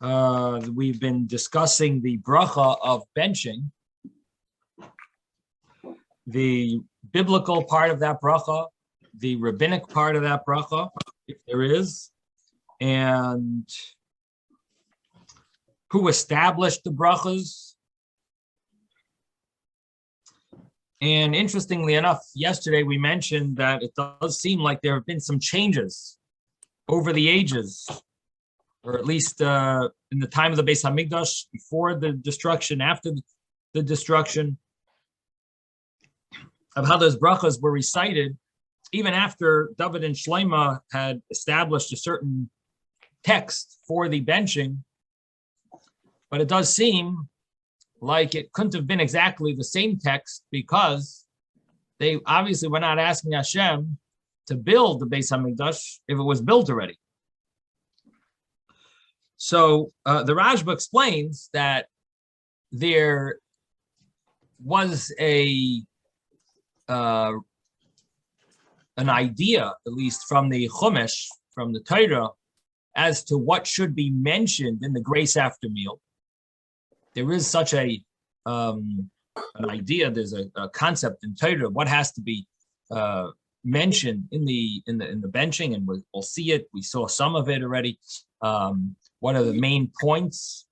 We've been discussing the bracha of benching, the biblical part of that bracha, the rabbinic part of that bracha, if there is, and who established the brachas. And interestingly enough, yesterday we mentioned that it does seem like there have been some changes over the ages, or at least in the time of the Beis Hamikdash, before the destruction, after the destruction, of how those brachas were recited, even after David and Shlomo had established a certain text for the benching. But it does seem like it couldn't have been exactly the same text, because they obviously were not asking Hashem to build the Beis Hamikdash if it was built already. So the Rashba explains that there was an idea, at least from the Chumash, from the Torah, as to what should be mentioned in the grace after meal. There is such an idea. There's a concept in Torah what has to be mentioned in the benching, and we'll see it. We saw some of it already. What are the main points?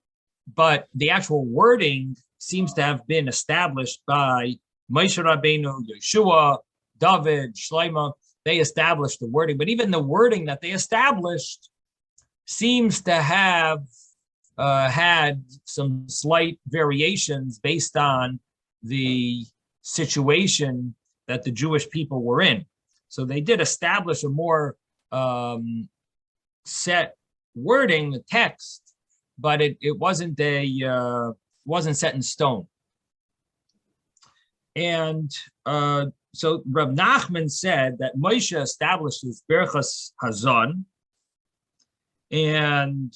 But the actual wording seems to have been established by Moshe Rabbeinu, Yeshua, David, Shlomo. They established the wording, but even the wording that they established seems to have had some slight variations based on the situation that the Jewish people were in. So they did establish a more set wording, the text, but it wasn't set in stone. And so Rav Nachman said that Moshe established this Berachas Hazon, and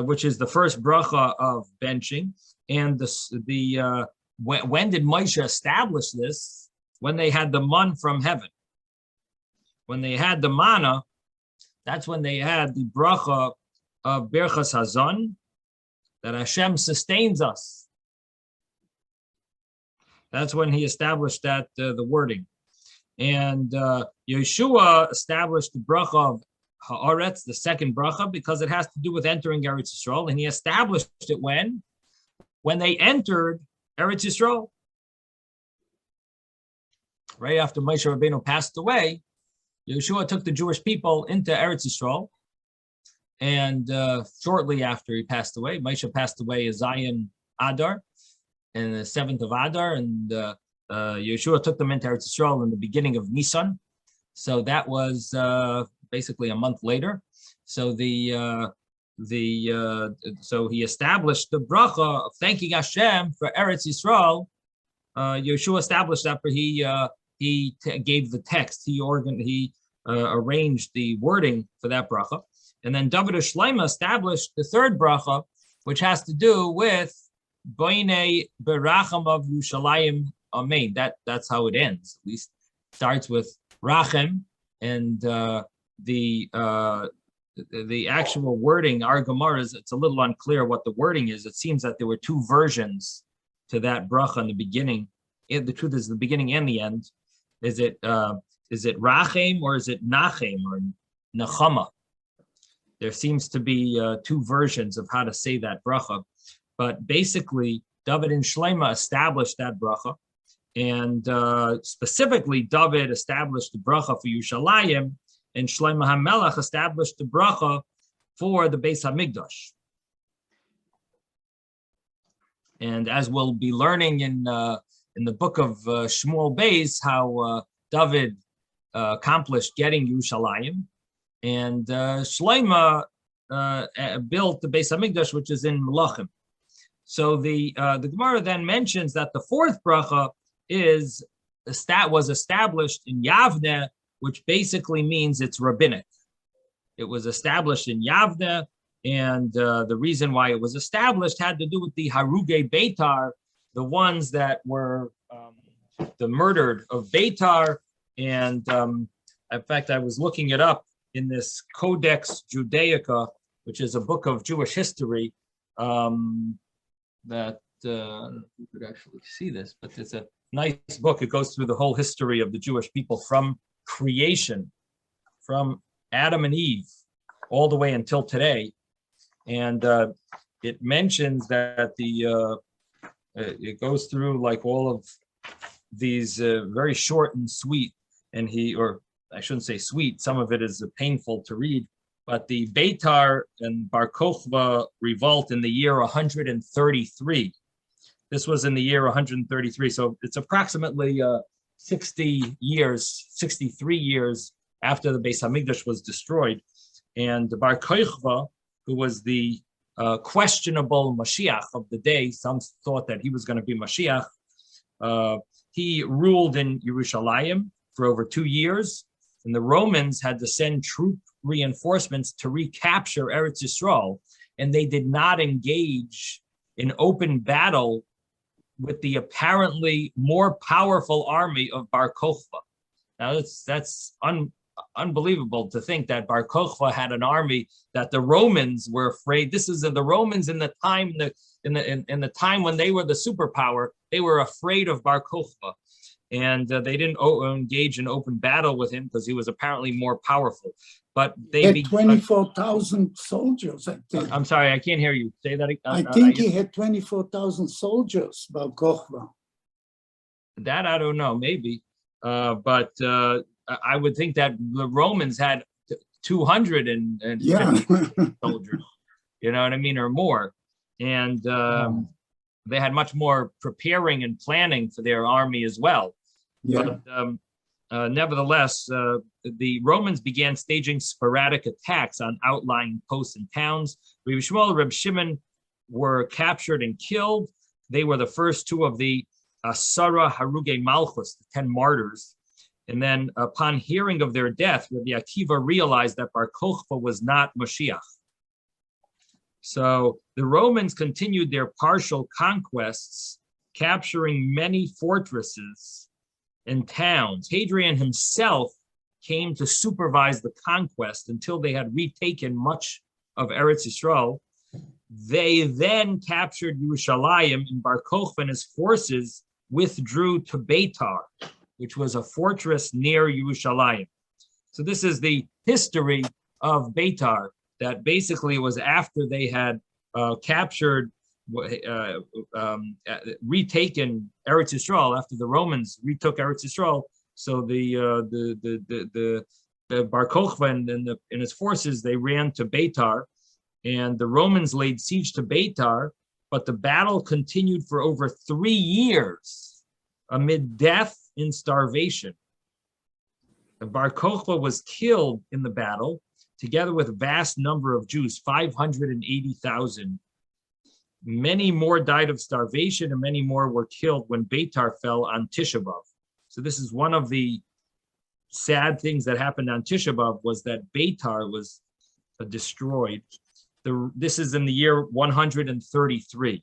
which is the first bracha of benching. And when did Moshe establish this? When they had the man from heaven. When they had the manna, that's when they had the bracha of Berachas Hazon, that Hashem sustains us. That's when he established that, the wording. And Yeshua established the bracha of Haaretz, the second bracha, because it has to do with entering Eretz Yisrael, and he established it when they entered Eretz Yisrael. Right after Moshe Rabbeinu passed away, Yeshua took the Jewish people into Eretz Yisrael, and shortly after he passed away, Moshe passed away as Zion Adar, and the 7th of Adar, and Yeshua took them into Eretz Yisrael in the beginning of Nisan. So that was basically a month later. So so he established the bracha of thanking Hashem for Eretz Yisrael. Yeshua established that, but he gave the text. He arranged the wording for that bracha, and then David and Shlomo established the third bracha, which has to do with Boinei Beracham of Yerushalayim Amen. That's how it ends. At least starts with Rachem, and the actual wording, our Gemara, it's a little unclear what the wording is. It seems that there were two versions to that bracha in the beginning. The truth is, the beginning and the end. Is it Rachem or is it Nachem or Nechama? There seems to be two versions of how to say that bracha, but basically, David and Shlomo established that bracha, and specifically, David established the bracha for Yerushalayim, and Shlomo HaMelech established the bracha for the Beis Hamikdash. And as we'll be learning in the book of Shmuel Beis, how David accomplished getting Yerushalayim, and Shlomo built the Beis Hamikdash, which is in Melachim. So the Gemara then mentions that the fourth bracha was established in Yavne, which basically means it's rabbinic. It was established in Yavne, and the reason why it was established had to do with the Haruge Beitar, the ones that were the murdered of Beitar. And in fact, I was looking it up in this Codex Judaica which is a book of Jewish history that I don't know if you could actually see this, but it's a nice book. It goes through the whole history of the Jewish people from creation, from Adam and Eve, all the way until today. And it mentions that it goes through like all of these very short and sweet, and or I shouldn't say sweet, some of it is painful to read, but the Beitar and Bar Kokhba revolt in the year 133. This was in the year 133, so it's approximately 63 years after the Beis Hamikdash was destroyed. And Bar Kokhba, who was the questionable Mashiach of the day, some thought that he was going to be Mashiach, he ruled in Yerushalayim for over 2 years, and the Romans had to send troop reinforcements to recapture Eretz Yisrael, and they did not engage in open battle with the apparently more powerful army of Bar Kokhba. Now that's unbelievable to think that Bar Kokhba had an army that the Romans were afraid. This is the Romans in the time in the time when they were the superpower. They were afraid of Bar Kokhba, and they didn't engage in open battle with him because he was apparently more powerful. But they had 24,000 soldiers, I think. I'm sorry, I can't hear you. Say that again. I think he had 24,000 soldiers, Bar Kokhba. That I don't know, maybe. But I would think that the Romans had 250 soldiers, you know what I mean, or more. And they had much more preparing and planning for their army as well. Yeah. But nevertheless, the Romans began staging sporadic attacks on outlying posts and towns. Reb Shmuel and Reb Shimon were captured and killed. They were the first two of the Asara Haruge Malchus, the 10 martyrs. And then upon hearing of their death, Rabbi Akiva realized that Bar Kokhba was not Mashiach. So the Romans continued their partial conquests, capturing many fortresses and towns. Hadrian himself came to supervise the conquest until they had retaken much of Eretz Yisrael. They then captured Yerushalayim, and Bar Kokhba and his forces withdrew to Beitar, which was a fortress near Yerushalayim. So this is the history of Beitar, that basically was after they had captured, retaken Eretz Yisrael, after the Romans retook Eretz Yisrael. So the Bar Kokhba and his forces, they ran to Beitar, and the Romans laid siege to Beitar, but the battle continued for over 3 years amid death and starvation. Bar Kokhba was killed in the battle, together with a vast number of Jews, 580,000. Many more died of starvation, and many more were killed when Beitar fell on Tisha B'Av. So this is one of the sad things that happened on Tisha B'Av, was that Beitar was destroyed. This is in the year 133.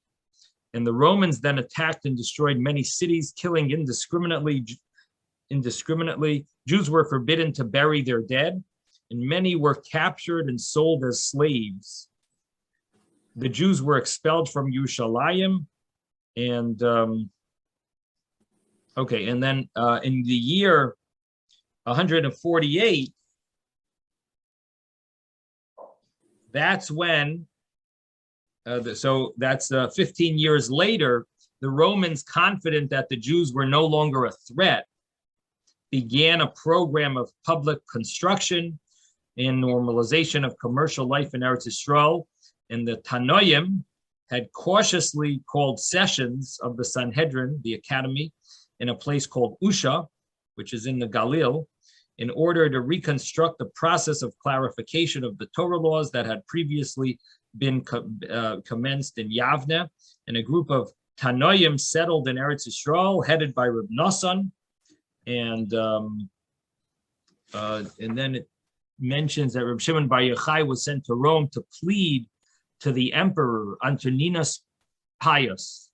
And the Romans then attacked and destroyed many cities, killing indiscriminately. Jews were forbidden to bury their dead, and many were captured and sold as slaves. The Jews were expelled from Yerushalayim, and and then in the year 148, that's when, so that's 15 years later, the Romans, confident that the Jews were no longer a threat, began a program of public construction and normalization of commercial life in Eretz Yisrael. And the Tanoim had cautiously called sessions of the Sanhedrin, the academy, in a place called Usha, which is in the Galil, in order to reconstruct the process of clarification of the Torah laws that had previously been commenced in Yavne. And a group of Tanoim settled in Eretz Yisrael, headed by Reb Nosson. And then it mentions that Reb Shimon Bar Yochai was sent to Rome to plead to the emperor Antoninus Pius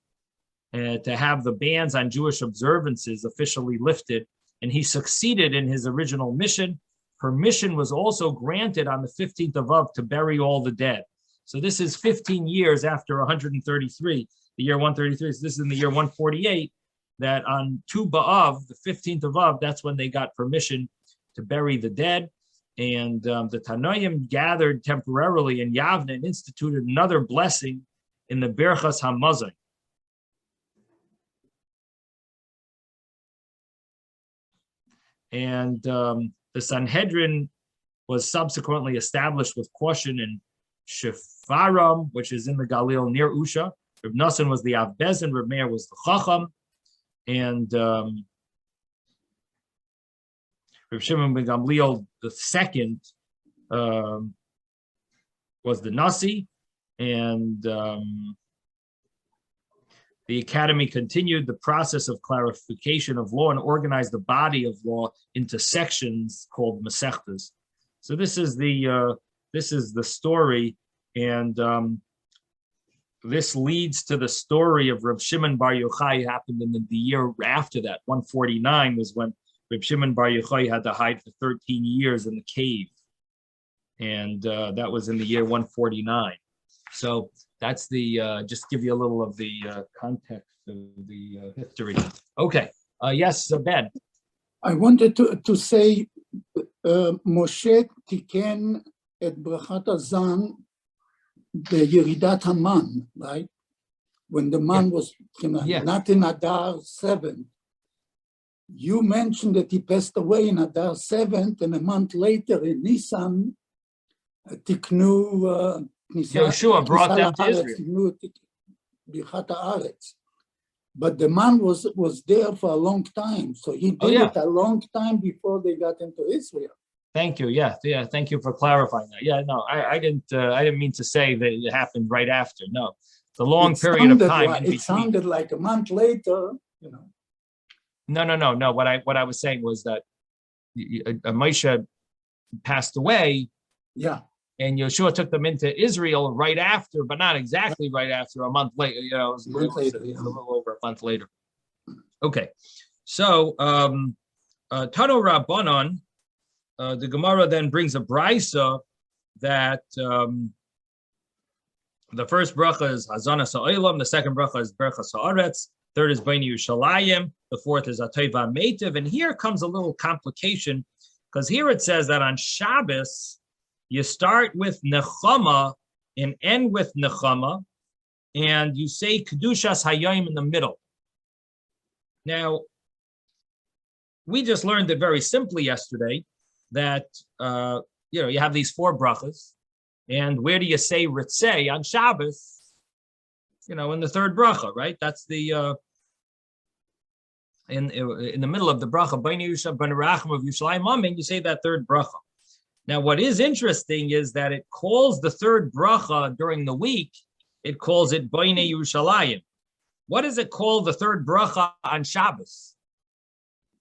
to have the bans on Jewish observances officially lifted, and he succeeded in his original mission, permission was also granted on the 15th of Av to bury all the dead. So this is 15 years after 133, the year 133. So this is in the year 148, that on Tu B'Av, the 15th of Av, that's when they got permission to bury the dead. And the Tanoim gathered temporarily in Yavne and instituted another blessing in the Berchas HaMazon. And the Sanhedrin was subsequently established with caution in Shefaram, which is in the Galil near Usha. Reb Nosson was the Av Bezin, Reb Meir was the Chacham, and Reb Shimon ben Gamliel the second was the Nasi, and the academy continued the process of clarification of law and organized the body of law into sections called Masechtas. So this is the story, and this leads to the story of Reb Shimon Bar Yochai. Happened in the year after that. 149 was when Reb Shimon Bar Yochai had to hide for 13 years in the cave, and that was in the year 149. So that's the just give you a little of the context of the history. Okay, yes, Ben. I wanted to say Moshe tiken et brachat hazan beyeridat haman, right? When the man was not in Adar 7. You mentioned that he passed away in Adar 7, and a month later in Nisan, tiknu Yeshua brought them to Israel. But the man was there for a long time, so he did it a long time before they got into Israel. Thank you. Yeah. Thank you for clarifying that. Yeah. No, I didn't mean to say that it happened right after. No, the long period of time. It sounded like a month later. No. What I was saying was that Moshe passed away. Yeah. And Yeshua took them into Israel right after, but not exactly right after, a month later. It was a little over a month later. Okay. So Tano Rabbanon, the Gemara then brings a brisa that the first bracha is Hazanas Ha'olam, the second bracha is Berchas Ha'aretz, third is Bnei Yerushalayim, the fourth is Atayva Meitiv. And here comes a little complication, because here it says that on Shabbos, you start with Nechama and end with Nechama, and you say Kedushas Hayom in the middle. Now, we just learned it very simply yesterday that you have these four brachas, and where do you say Ritzei on Shabbos? In the third bracha, right? That's the in the middle of the bracha, Bnei Yusha Bnei Racham of Yerushalayim Amen. You say that third bracha. Now, what is interesting is that it calls the third bracha during the week, it calls it Bnei Yerushalayim. What does it call the third bracha on Shabbos?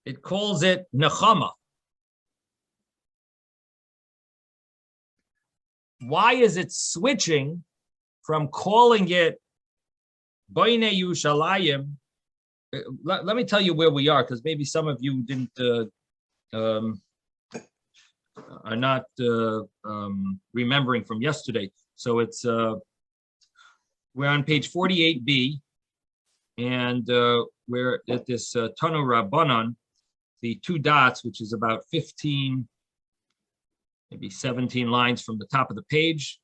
It calls it Nechama. Why is it switching from calling it Bnei Yerushalayim? Let me tell you where we are, because maybe some of you didn't are not remembering from yesterday. So it's we're on page 48b, and we're at this Tanu Rabbanon, the two dots, which is about 15, maybe 17 lines from the top of the page,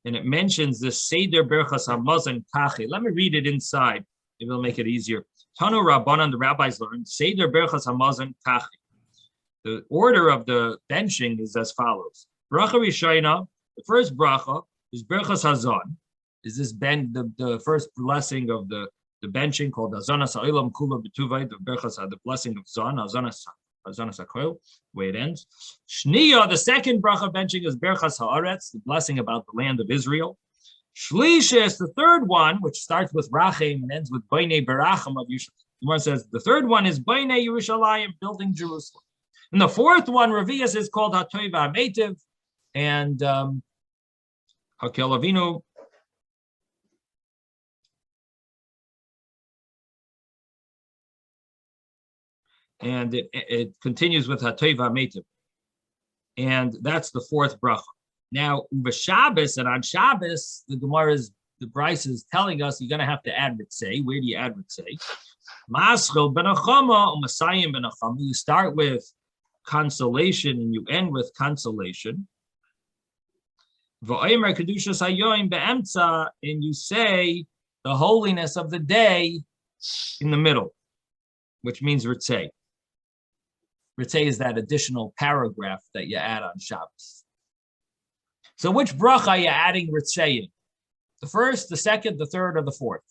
and it mentions this Seder Berchas Hamazon Kachi. Let me read it inside. Maybe it'll make it easier. Tanu Rabbanon, the rabbis learned Seder Berchas Hamazon Kachi. The order of the benching is as follows. Bracha Rishayna, the first bracha is Berchas Hazon. Is this the first blessing of the benching called Hazanas Ha'olam Kula B'Tuvay, the Berchas, the blessing of Zon, Hazanas HaKoil, way it ends. Shniya, the second bracha benching is Berchas Ha'aretz, the blessing about the land of Israel. Shlishes, the third one, which starts with Rachem and ends with Bnei Berachim of Yerushalayim. The Gemara says the third one is Bnei Yerushalayim, building Jerusalem. And the fourth one, Revius, is called Hatoiva Meitiv, and Hakel Avinu. And it continues with Hatoiva Meitiv. And that's the fourth bracha. Now, Shabbos, and on Shabbos, the Bryce is telling us you're going to have to add ritzei. Where do you add ritzei? Maschil ben achama, u'masayim ben achama. You start with consolation and you end with consolation. V'omer kedushas hayoim be'emtza, and you say the holiness of the day in the middle, which means ritzei. Ritzei is that additional paragraph that you add on Shabbos. So which bracha are you adding ritzei in? The first, the second, the third, or the fourth?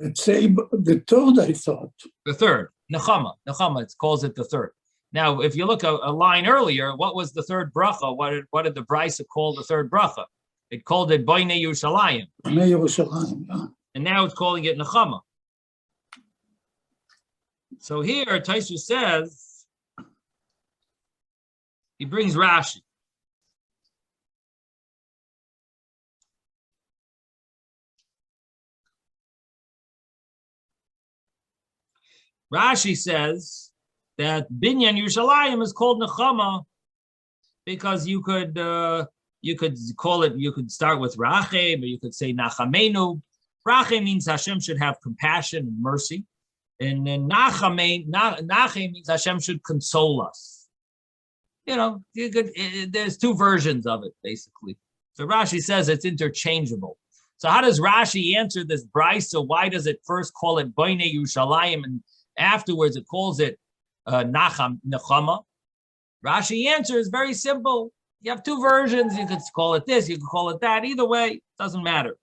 Ritzei, the third, I thought. The third, nechama. Nechama, it calls it the third. Now, if you look a line earlier, what was the third bracha? What did the Brisa call the third bracha? It called it Boinei Yerushalayim. Boinei Yerushalayim, yeah. And now it's calling it nechama. So here, Taisha says, he brings Rashi. Rashi says that Binyan Yerushalayim is called nechama because you could call it, you could start with Rachem, or you could say Nachamenu. Rachem means Hashem should have compassion and mercy. And then Nachem means Hashem should console us. You know, there's two versions of it, basically. So Rashi says it's interchangeable. So how does Rashi answer this Bryce? So why does it first call it Boinei Yerushalayim and afterwards it calls it Nechama? Rashi answers very simple. You have two versions. You could call it this, you could call it that. Either way, doesn't matter.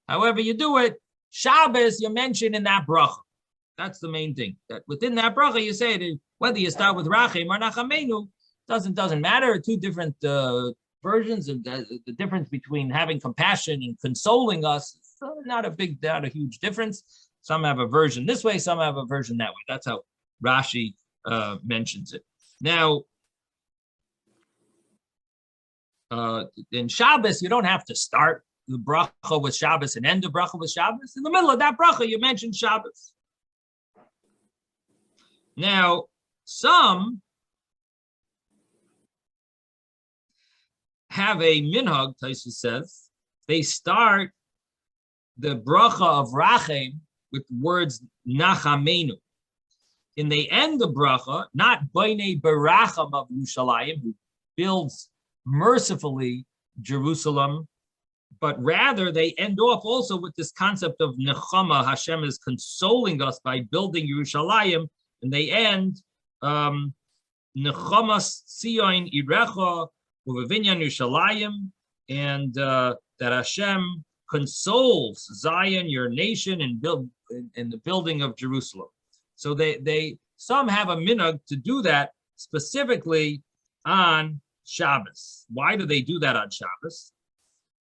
However you do it, Shabbos you mention in that bracha. That's the main thing. That within that bracha you say it, whether you start with Rachem or Nachamenu, doesn't matter. Two different versions of the difference between having compassion and consoling us. Not a huge difference. Some have a version this way, some have a version that way. That's how Rashi mentions it. Now, in Shabbos, you don't have to start the bracha with Shabbos and end the bracha with Shabbos. In the middle of that bracha, you mention Shabbos. Now, some have a minhag, Taisa says, they start the bracha of Rachem with words Nachamenu. And they end the bracha, not Boinei Beracham of Yerushalayim, who builds mercifully Jerusalem, but rather they end off also with this concept of Nechama. Hashem is consoling us by building Yerushalayim, and they end Nechamas Tzion Irecha Uvevinyan Yerushalayim, and that Hashem consoles Zion, your nation, and in the building of Jerusalem. So they some have a minhag to do that specifically on Shabbos. Why do they do that on Shabbos?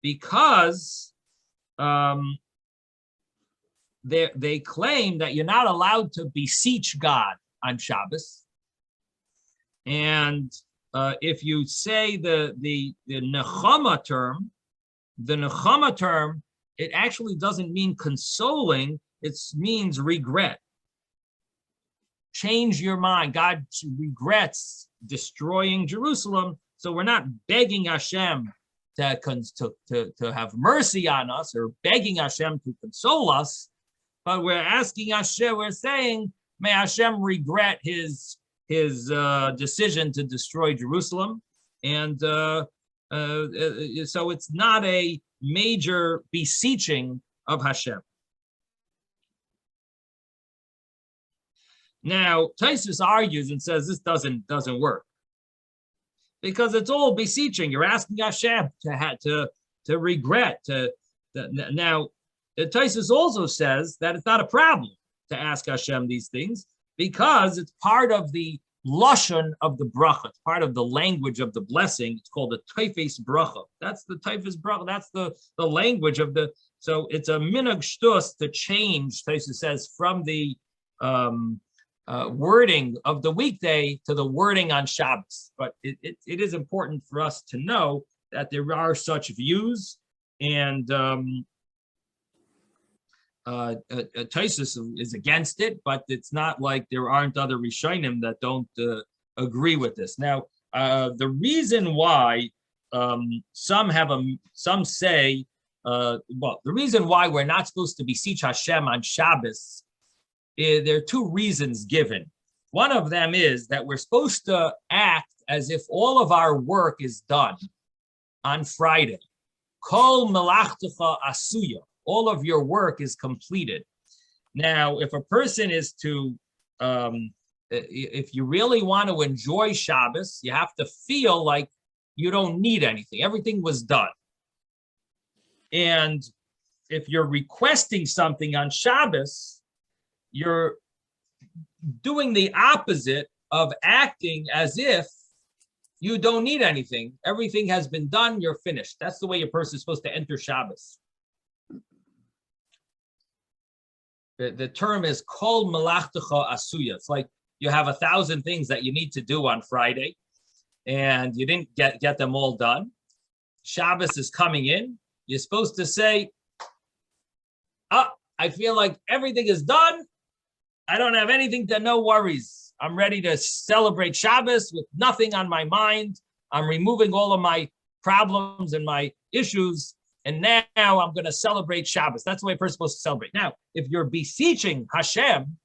Because they claim that you're not allowed to beseech God on Shabbos. And if you say the nechama term, it actually doesn't mean consoling, it means regret. Change your mind. God regrets destroying Jerusalem, so we're not begging Hashem to have mercy on us or begging Hashem to console us, but we're asking Hashem, we're saying, may Hashem regret his decision to destroy Jerusalem. And so it's not a major beseeching of Hashem. Now, Taisus argues and says this doesn't work because it's all beseeching. You're asking Hashem to regret. Now, Taisus also says that it's not a problem to ask Hashem these things because it's part of the lashon of the bracha. It's part of the language of the blessing. It's called the taifes bracha. That's the taifes bracha. That's the language of the. So it's a minhag shtus to change. Taisus says from the wording of the weekday to the wording on Shabbos. But it is important for us to know that there are such views, and Tosfos is against it, but it's not like there aren't other Rishonim that don't agree with this. Now, the reason why some say, the reason why we're not supposed to beseech Hashem on Shabbos, there are two reasons given. One of them is that we're supposed to act as if all of our work is done on Friday. Kol melachtecha asuya. All of your work is completed. Now, if a person is to, if you really want to enjoy Shabbos, you have to feel like you don't need anything. Everything was done. And if you're requesting something on Shabbos, you're doing the opposite of acting as if you don't need anything. Everything has been done. You're finished. That's the way a person is supposed to enter Shabbos. The term is kol melachtecha asuya. It's like you have 1,000 things that you need to do on Friday, and you didn't get them all done. Shabbos is coming in. You're supposed to say, I feel like everything is done. I don't have anything no worries. I'm ready to celebrate Shabbos with nothing on my mind. I'm removing all of my problems and my issues. And now I'm going to celebrate Shabbos. That's the way a person's supposed to celebrate. Now, if you're beseeching Hashem,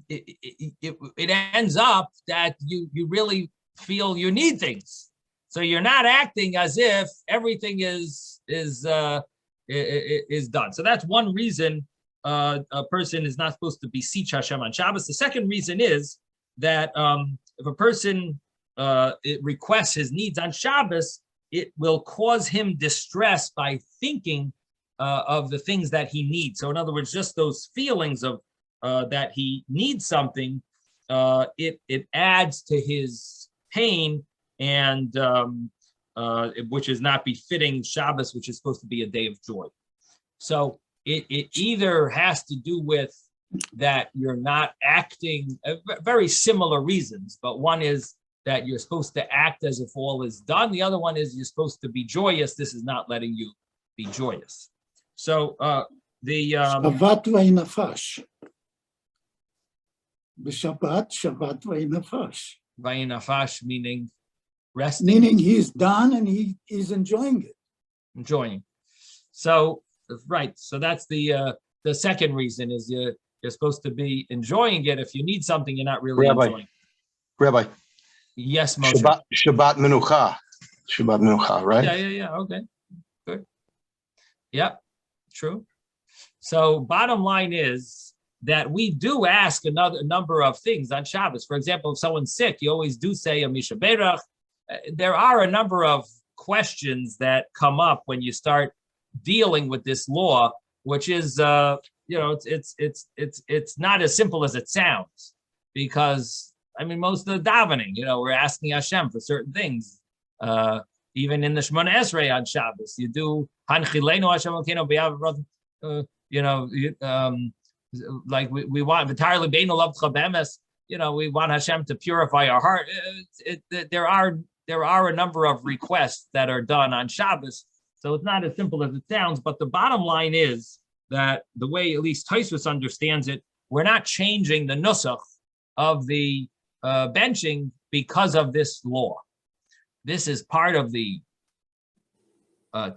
it ends up that you really feel you need things. So you're not acting as if everything is done. So that's one reason a person is not supposed to beseech Hashem on Shabbos. The second reason is that if a person it requests his needs on Shabbos, it will cause him distress by thinking of the things that he needs. So in other words, just those feelings of that he needs something, it adds to his pain, and which is not befitting Shabbos, which is supposed to be a day of joy. So it either has to do with that you're not acting, very similar reasons, but one is that you're supposed to act as if all is done. The other one is you're supposed to be joyous. This is not letting you be joyous. So the Shabbat v'inafash. B'Shabbat, Shabbat v'inafash. V'inafash meaning resting. Meaning he's done and he's enjoying it. Enjoying. So right. So that's the second reason is you're supposed to be enjoying it. If you need something, you're not really enjoying it. Rabbi. Yes, Moshe. Shabbat Menucha, right? Yeah. Okay, good. Yep, true. So bottom line is that we do ask a number of things on Shabbos. For example, if someone's sick, you always do say a Misha Berach. There are a number of questions that come up when you start dealing with this law, which is it's not as simple as it sounds, because I mean, most of the davening, we're asking Hashem for certain things. Even in the Shemona Esrei on Shabbos, you do Hanchilenu Hashem Elokeinu b'Yavav, like we want V'tar Libeinu L'Avcha B'Emes. We want Hashem to purify our heart. There are a number of requests that are done on Shabbos, so it's not as simple as it sounds. But the bottom line is that the way at least Tosfos understands it, we're not changing the nusach of the benching because of this law. This is part of the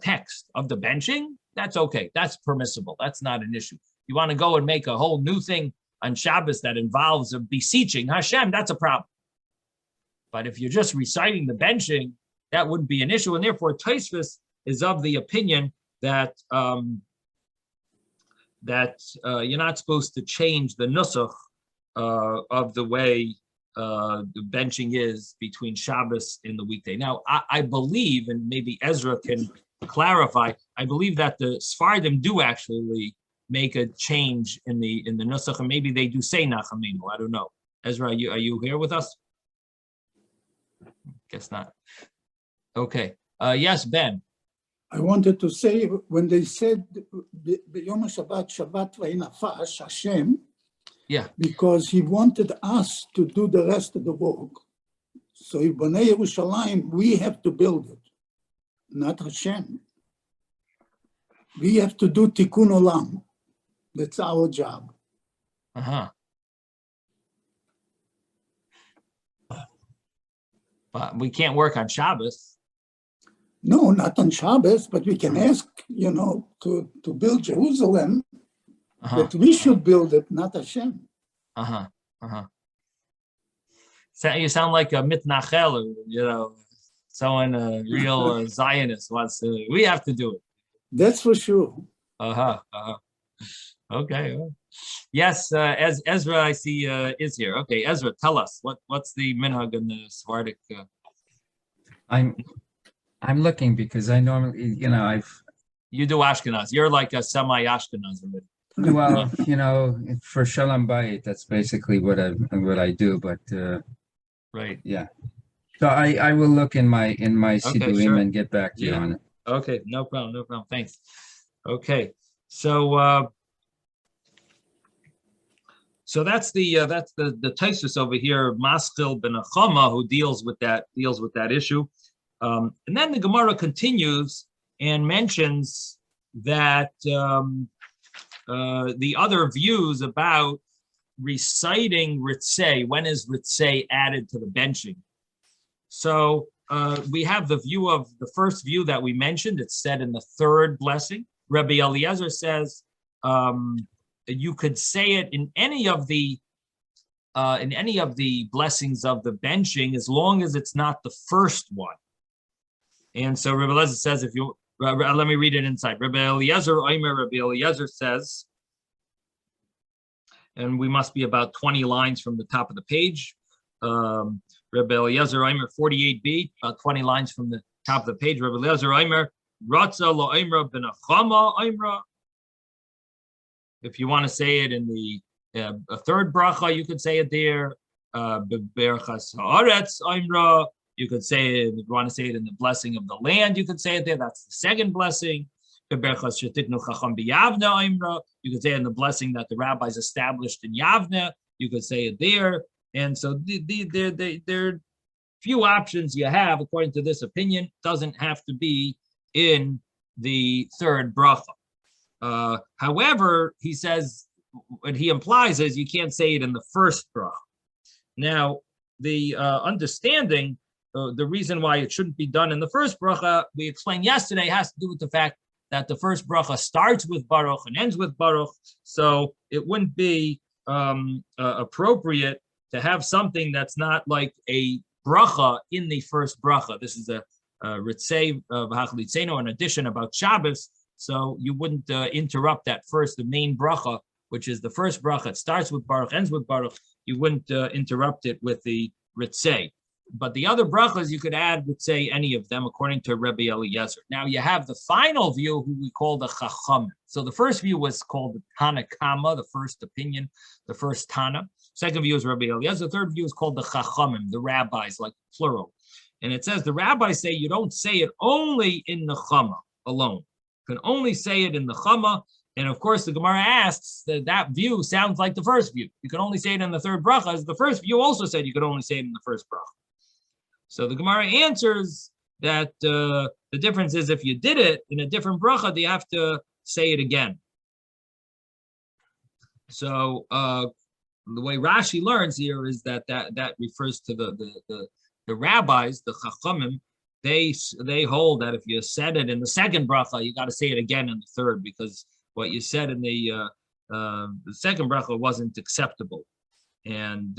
text of the benching. That's okay. That's permissible. That's not an issue. You want to go and make a whole new thing on Shabbos that involves beseeching Hashem, that's a problem. But if you're just reciting the benching, that wouldn't be an issue. And therefore, Tosfos is of the opinion that you're not supposed to change the nusach of the way the benching is between Shabbos and the weekday. Now, I believe, and maybe Ezra can clarify, I believe that the Sfardim do actually make a change in the nusach, and maybe they do say Nachamenu. I don't know. Ezra, are you here with us? Guess not. Okay. Yes, Ben. I wanted to say, when they said B'Yom Shabbat, Shabbat v'inafash Hashem, yeah, because he wanted us to do the rest of the work. So in Bnei Yerushalayim, we have to build it, not Hashem. We have to do tikkun olam. That's our job. But we can't work on Shabbos. No, not on Shabbos, but we can ask, to build Jerusalem, that we should build it, not Hashem. So you sound like a mitnachel, someone a real Zionist wants to. We have to do it. That's for sure. Okay. Yes, as Ezra, I see is here. Okay, Ezra, tell us what's the minhag in the Sephardic. I'm looking because I normally, You do Ashkenaz. You're like a semi-Ashkenaz already. well, for Shalom Bayit, that's basically what I do. But right. Yeah. So I will look in my Sidurim sure. and get back to you on it. Okay, no problem. Thanks. Okay, so that's the Taisus over here, Maskil ben Achama, who deals with that issue, and then the Gemara continues and mentions that the other views about reciting Ritzei. When is Ritzei added to the benching? So we have the first view that we mentioned. It's said in the third blessing. Rabbi Eliezer says you could say it in any of the blessings of the benching, as long as it's not the first one. And so Rabbi Eliezer says, let me read it inside. Rabbi Eliezer says, and we must be about 20 lines from the top of the page. Rabbi Eliezer Omer 48b, about 20 lines from the top of the page. Rabbi Eliezer Omer, Ratza lo Omer ben Achama Omer. If you want to say it in the a third bracha, you could say it there. Beberchas haaretz Omer. You could say it, if you want to say it in the blessing of the land, you could say it there. That's the second blessing. Beberchas shetitnu chacham b'Yavne Omer. You could say it in the blessing that the rabbis established in Yavne. You could say it there. And so there are few options you have, according to this opinion. Doesn't have to be in the third bracha. However, he says, what he implies is you can't say it in the first bracha. Now, the understanding, the reason why it shouldn't be done in the first bracha, we explained yesterday, has to do with the fact that the first bracha starts with Baruch and ends with Baruch. So it wouldn't be appropriate to have something that's not like a bracha in the first bracha. This is a ritzei v'hachlitzeno, an addition about Shabbos. So you wouldn't interrupt the main bracha, which is the first bracha. It starts with Baruch, ends with Baruch. You wouldn't interrupt it with the ritzei. But the other brachas, you could add ritzei, any of them, according to Rabbi Eliezer. Now you have the final view, who we call the Chacham. So the first view was called the Tana Kama, the first opinion, the first Tana. Second view is Rabbi Eliezer. The third view is called the Chachamim, the rabbis, like plural. And it says the rabbis say you don't say it only in the Chama alone. You can only say it in the Chama. And of course, the Gemara asks that view sounds like the first view. You can only say it in the third bracha. As the first view also said you could only say it in the first bracha. So the Gemara answers that the difference is if you did it in a different bracha, you have to say it again. So the way Rashi learns here is that refers to the rabbis, the Chachamim. They hold that if you said it in the second bracha, you got to say it again in the third, because what you said in the second bracha wasn't acceptable. And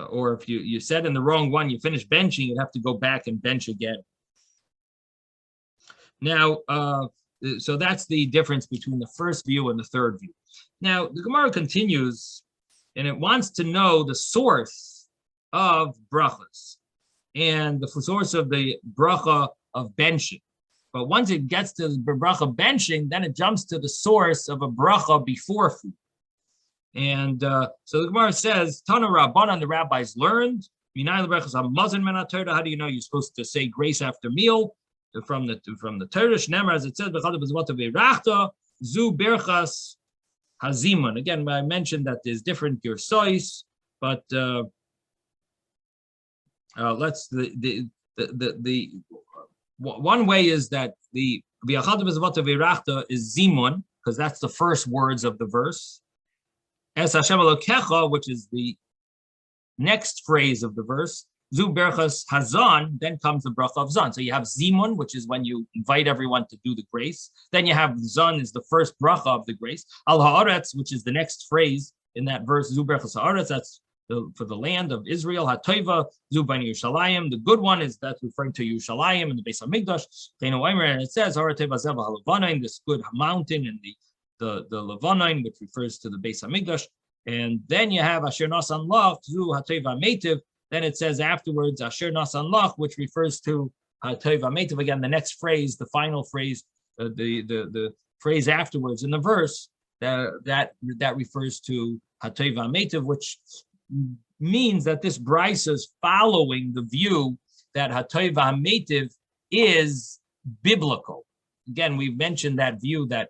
or if you said in the wrong one, you finish benching, you'd have to go back and bench again. Now, so that's the difference between the first view and the third view. Now, the Gemara continues, and it wants to know the source of brachas and the source of the bracha of benching. But once it gets to the bracha benching, then it jumps to the source of a bracha before food. And so the Gemara says, Tana Rabbanan, the rabbis learned, how do you know you're supposed to say grace after meal? From the Torah, Shneimar, as it says, Zu Berchas Hazimun. Again, I mentioned that there's different Gersois, but one way is that the v'achata v'zavata v'irachta is zimun, because that's the first words of the verse. Es Hashem Elokecha, which is the next phrase of the verse. Zu berachas hazon, then comes the bracha of zon. So you have zimun, which is when you invite everyone to do the grace. Then you have zon is the first bracha of the grace. Al haaretz, which is the next phrase in that verse. Zu berachas haaretz, that's for the land of Israel. Hatoiva zu b'nei Yerushalayim. The good one is that's referring to Yerushalayim and the Beis Hamikdash. And it says harateva zeva halavanaim, this good mountain, and the Levanaim, which refers to the Beis Hamikdash. And then you have Asher Nasan Lach, Zu Hateva Meitiv. Then it says afterwards, Asher Nasan Lach, which refers to Hateva Meitiv. Again, the next phrase, the final phrase, the phrase afterwards in the verse, that refers to Hateva Meitiv, which means that this brisa is following the view that Hateva Meitiv is biblical. Again, we've mentioned that view, that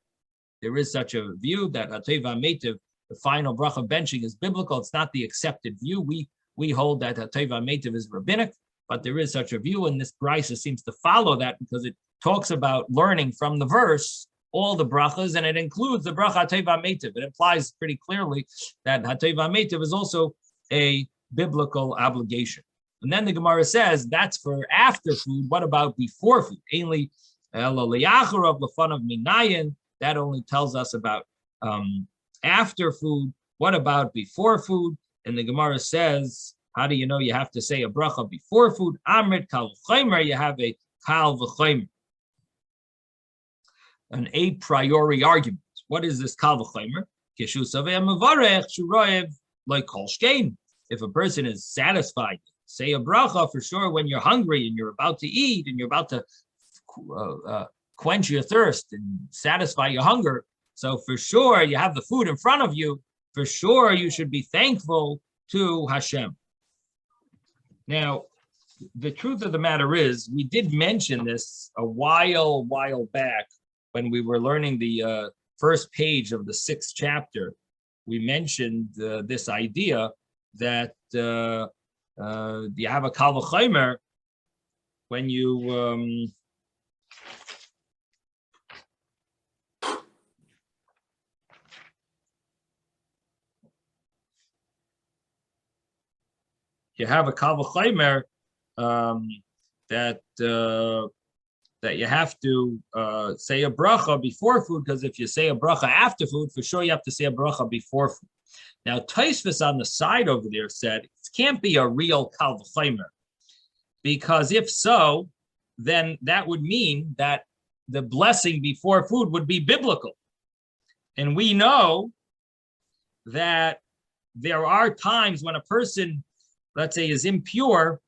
there is such a view that Hateva Meitiv, the final bracha benching, is biblical. It's not the accepted view. We hold that Hateva Meitiv is rabbinic, but there is such a view, and this brisa seems to follow that because it talks about learning from the verse all the brachas, and it includes the bracha Hateva Meitiv. It implies pretty clearly that Hateva Meitiv is also a biblical obligation. And then the Gemara says that's for after food. What about before food? Ainly that only tells us about after food. What about before food? And the Gemara says, how do you know you have to say a bracha before food? Amrit kal v'chomer, you have a kal v'chomer, an a priori argument. What is this kal v'chomer? If a person is satisfied, say a bracha for sure when you're hungry and you're about to eat and you're about to quench your thirst and satisfy your hunger. So for sure, you have the food in front of you. For sure, you should be thankful to Hashem. Now, the truth of the matter is, we did mention this a while back when we were learning the first page of the 6th chapter. We mentioned this idea that you have a kal v'chomer when you you have a kal v'chomer that you have to say a bracha before food, because if you say a bracha after food, for sure you have to say a bracha before food. Now, Tosfos on the side over there said it can't be a real kal v'chomer, because if so, then that would mean that the blessing before food would be biblical. And we know that there are times when a person, let's say, is impure,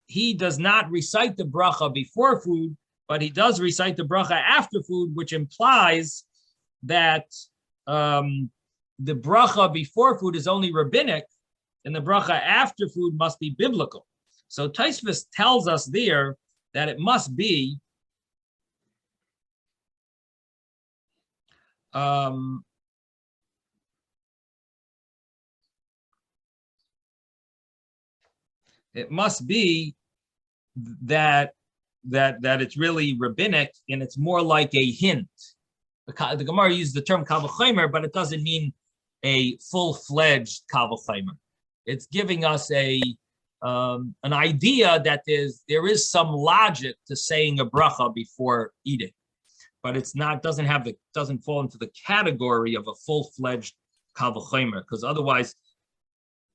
he does not recite the bracha before food, but he does recite the bracha after food, which implies that the bracha before food is only rabbinic, and the bracha after food must be biblical. So Tosfos tells us there that it must be that it's really rabbinic, and it's more like a hint. The Gemara used the term kal v'chomer, but it doesn't mean a full-fledged kal v'chomer. It's giving us an idea that there is some logic to saying a bracha before eating, but it's not doesn't fall into the category of a full-fledged kal v'chomer, because otherwise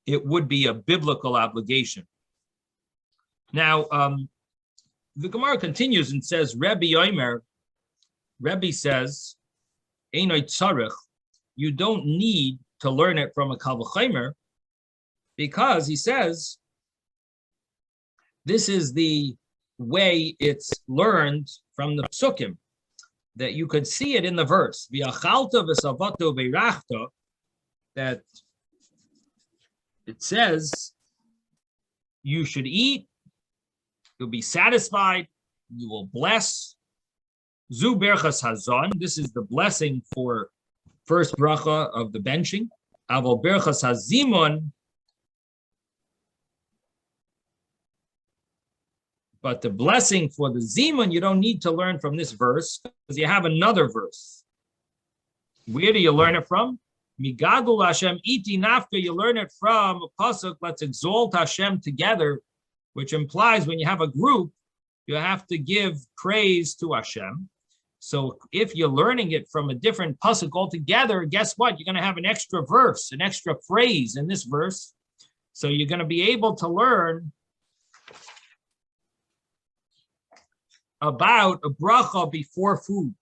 it would be a biblical obligation. Now, the Gemara continues and says, Rebbe says, Einoi tzarich, you don't need to learn it from a kal v'chomer, because he says this is the way it's learned from the psukim, that you could see it in the verse, V'achalta v'savato v'irachta, that it says you should eat, you'll be satisfied, you will bless. Zu berchas hazon, this is the blessing for first bracha of the benching. Aval berchas hazimon, But the blessing for the Zimun, you don't need to learn from this verse because you have another verse. Where do you learn it from? Migadol Hashem iti nafka, you learn it from a pasuk, let's exalt Hashem together, which implies when you have a group, you have to give praise to Hashem. So if you're learning it from a different pasuk altogether, guess what? You're going to have an extra verse, an extra phrase in this verse. So you're going to be able to learn about a bracha before food.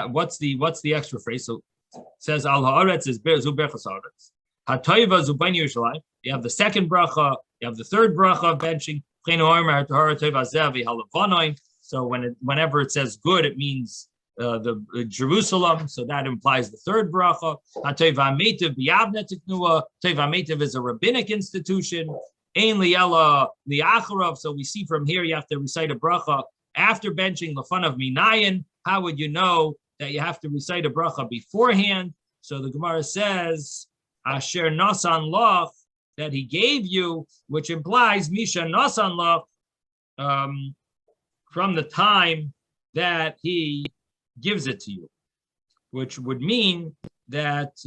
What's the extra phrase? So it says al haaretz is zu berachas haaretz. Hatoiva zu b'nei Yerushalayim. You have the second bracha. You have the third bracha of benching. So whenever it says good, it means the Jerusalem. So that implies the third bracha. Hatoiva meitiv b'yavne tiknua. Toiva meitiv is a rabbinic institution. Ein liela liacharav. So we see from here you have to recite a bracha after benching the fun of minayin. How would you know that you have to recite a bracha beforehand? So the Gemara says, Asher nasan lach, that he gave you, which implies Misha nasan lach, from the time that he gives it to you, which would mean that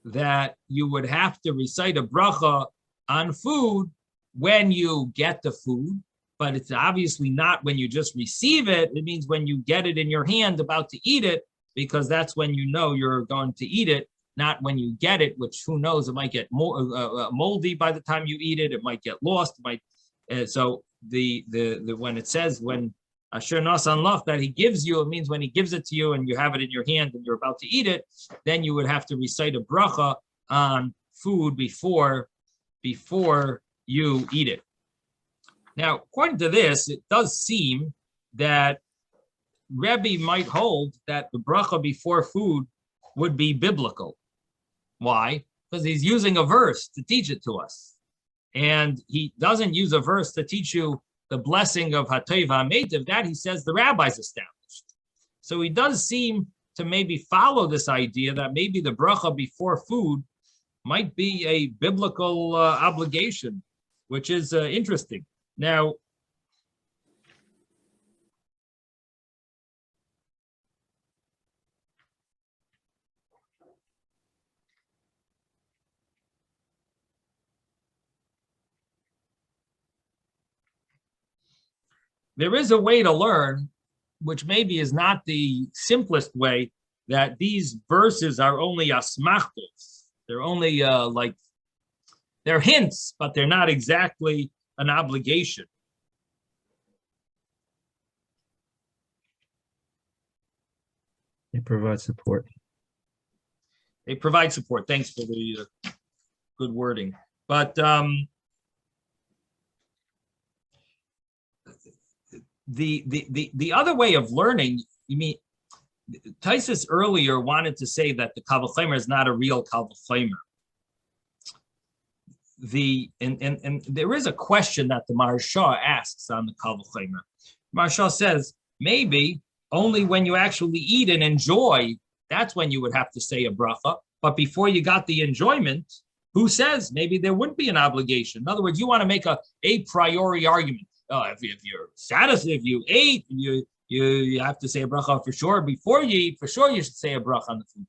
that you would have to recite a bracha on food when you get the food. But it's obviously not when you just receive it. It means when you get it in your hand about to eat it, because that's when you know you're going to eat it, not when you get it, which who knows, it might get more moldy by the time you eat it. It might get lost. So the when it says when Asher Nasan Lach that he gives you, it means when he gives it to you and you have it in your hand and you're about to eat it, then you would have to recite a bracha on food before you eat it. Now, according to this, it does seem that Rebbe might hold that the bracha before food would be biblical. Why? Because he's using a verse to teach it to us. And he doesn't use a verse to teach you the blessing of Hatov HaMeitiv. That he says the rabbis established. So he does seem to maybe follow this idea that maybe the bracha before food might be a biblical obligation, which is interesting. Now, there is a way to learn, which maybe is not the simplest way, that these verses are only asmachtos. They're only they're hints, but they're not exactly an obligation. They provide support. They provide support. Thanks for the good wording. But the other way of learning, you mean, Taisus earlier wanted to say that the Kal V'chomer is not a real Kal V'chomer. And there is a question that the Maharsha asks on the Kal V'chomer. Maharsha says maybe only when you actually eat and enjoy, that's when you would have to say a bracha. But before you got the enjoyment, who says maybe there would be an obligation? In other words, you want to make a priori argument. If you're satisfied, if you ate, you have to say a bracha for sure. Before you eat, for sure you should say a bracha on the food.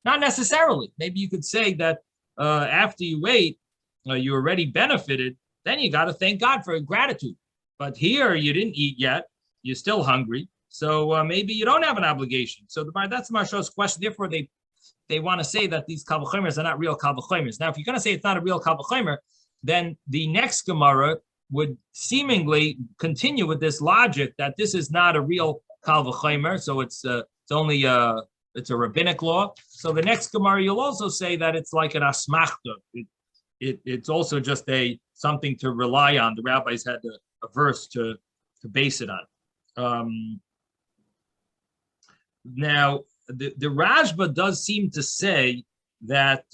Not necessarily. Maybe you could say that after you ate, you already benefited, then you got to thank God for gratitude. But here you didn't eat yet, you're still hungry, so maybe you don't have an obligation. So that's Maharsha's question. Therefore, they want to say that these Kal V'chomers are not real Kal V'chomers. Now, if you're going to say it's not a real Kal V'chomer, then the next Gemara would seemingly continue with this logic that this is not a real Kal V'chomer, so it's only it's a rabbinic law. So the next Gemara, you'll also say that it's like an asmachta. It's also just something to rely on. The rabbis had a verse to base it on. Now, the Rashba does seem to say that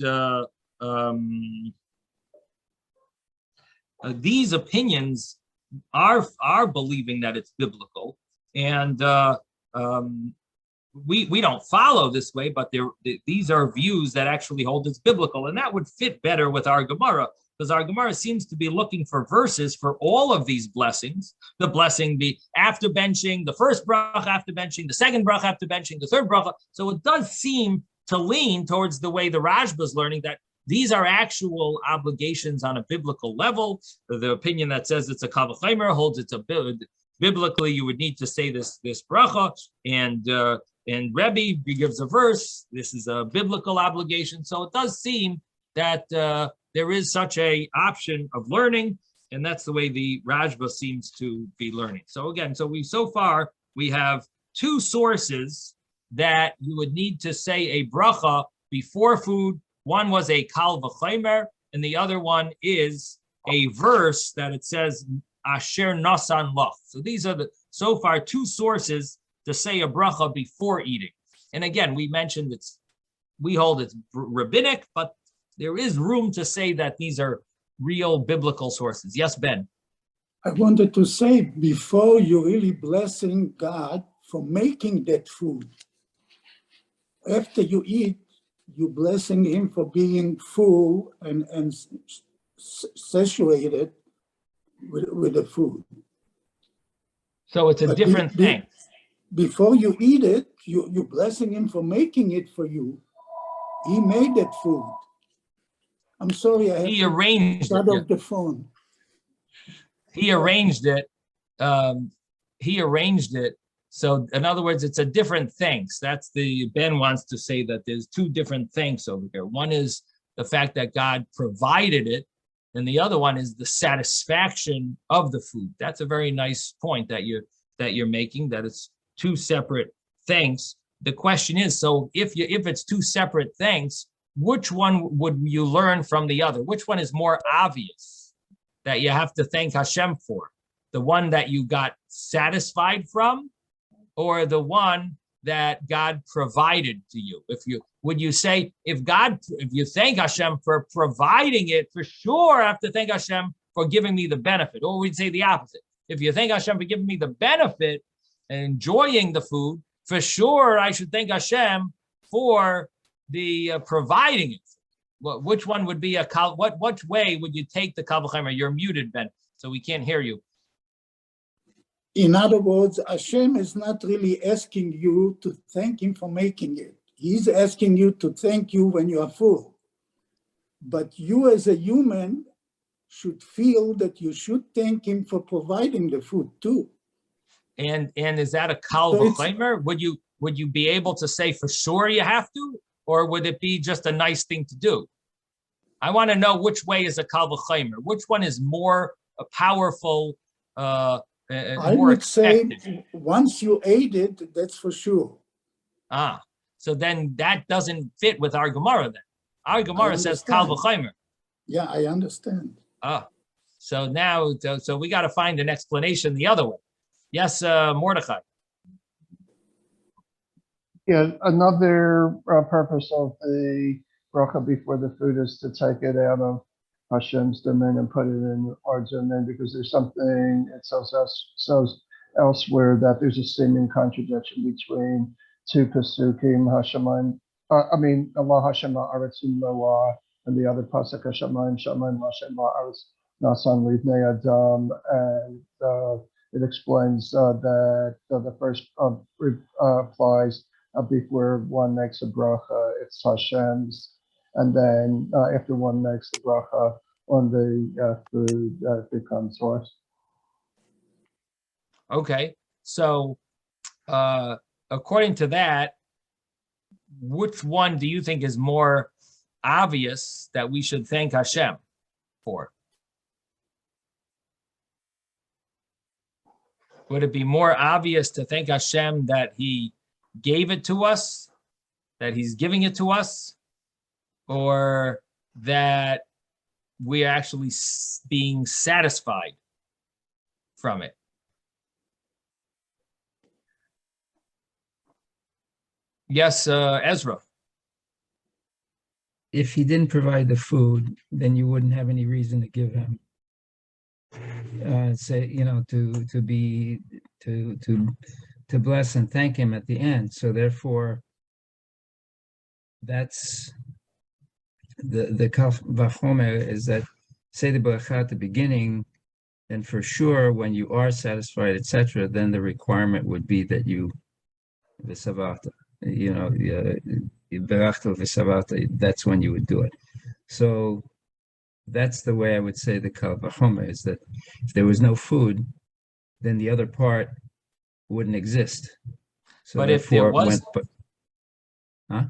these opinions are believing that it's biblical, and we don't follow this way, but these are views that actually hold it's biblical, and that would fit better with our Gemara. because our Gemara seems to be looking for verses for all of these blessings. The blessing be after benching, the first bracha after benching, the second bracha after benching, the third bracha. So it does seem to lean towards the way the Rashba is learning, that these are actual obligations on a biblical level. The opinion that says it's a kal v'chomer holds it's a biblically you would need to say this bracha, and Rebbe gives a verse. This is a biblical obligation. So it does seem that there is such a option of learning, and that's the way the Rashba seems to be learning. So again, so far we have two sources that you would need to say a bracha before food. One was a kal v'chomer, and the other one is a verse that it says asher nasan lach. So these are so far two sources to say a bracha before eating. And again, we mentioned we hold it's rabbinic, but there is room to say that these are real biblical sources. Yes, Ben? I wanted to say, before you're really blessing God for making that food, after you eat, you're blessing him for being full and saturated with the food. So it's a different thing. Before you eat it, you're blessing him for making it for you. He made that food. I'm sorry, I have He arranged shut off the phone. He arranged it. So in other words, it's a different things. Ben wants to say that there's two different things over here. One is the fact that God provided it, and the other one is the satisfaction of the food. That's a very nice point that you're making, that it's two separate things. The question is, so if it's two separate things, which one would you learn from the other? Which one is more obvious that you have to thank Hashem for? The one that you got satisfied from, or the one that God provided to you? Would you say, if you thank Hashem for providing it, for sure I have to thank Hashem for giving me the benefit? Or we'd say the opposite. If you thank Hashem for giving me the benefit and enjoying the food, for sure I should thank Hashem for the providing it. Which one would be which way would you take the kal v'chomer? You're muted, Ben, so we can't hear you. In other words, Hashem is not really asking you to thank him for making it. He's asking you to thank you when you are full. But you as a human should feel that you should thank him for providing the food too. And is that a kal v'chomer? Would you be able to say for sure you have to, or would it be just a nice thing to do? I want to know which way is a kal v'chomer. Which one is more powerful? I would say once you ate it, that's for sure. So then that doesn't fit with our Gemara then. Our Gemara says kal v'chomer. Yeah, I understand. So now, so we got to find an explanation the other way. Yes, Mordechai. Yeah, another purpose of the bracha before the food is to take it out of Hashem's domain and put it in our domain, because there's something, it says elsewhere that there's a seeming contradiction between two pasukim, Hashemayim, Allah Hashem ha'aretzim loah, and the other pasuk Hashemayim Shamayim Hashem ha'aretz nasan livnei adam, and it explains that the first applies before one makes a bracha, it's Hashem's, and then after one makes the bracha on the food, it becomes ours. Okay, so according to that, which one do you think is more obvious that we should thank Hashem for? Would it be more obvious to thank Hashem that He gave it to us, that He's giving it to us, or that we're actually being satisfied from it? Yes, Ezra. If he didn't provide the food, then you wouldn't have any reason to give him. To bless and thank him at the end. So therefore, that's the kal v'chomer, is that say the bracha at the beginning, then for sure, when you are satisfied, etc., then the requirement would be that you v'savata, berachta v'savata. That's when you would do it. So that's the way I would say the kal v'chomer is that if there was no food, then the other part wouldn't exist. So But if there therefore, was, huh?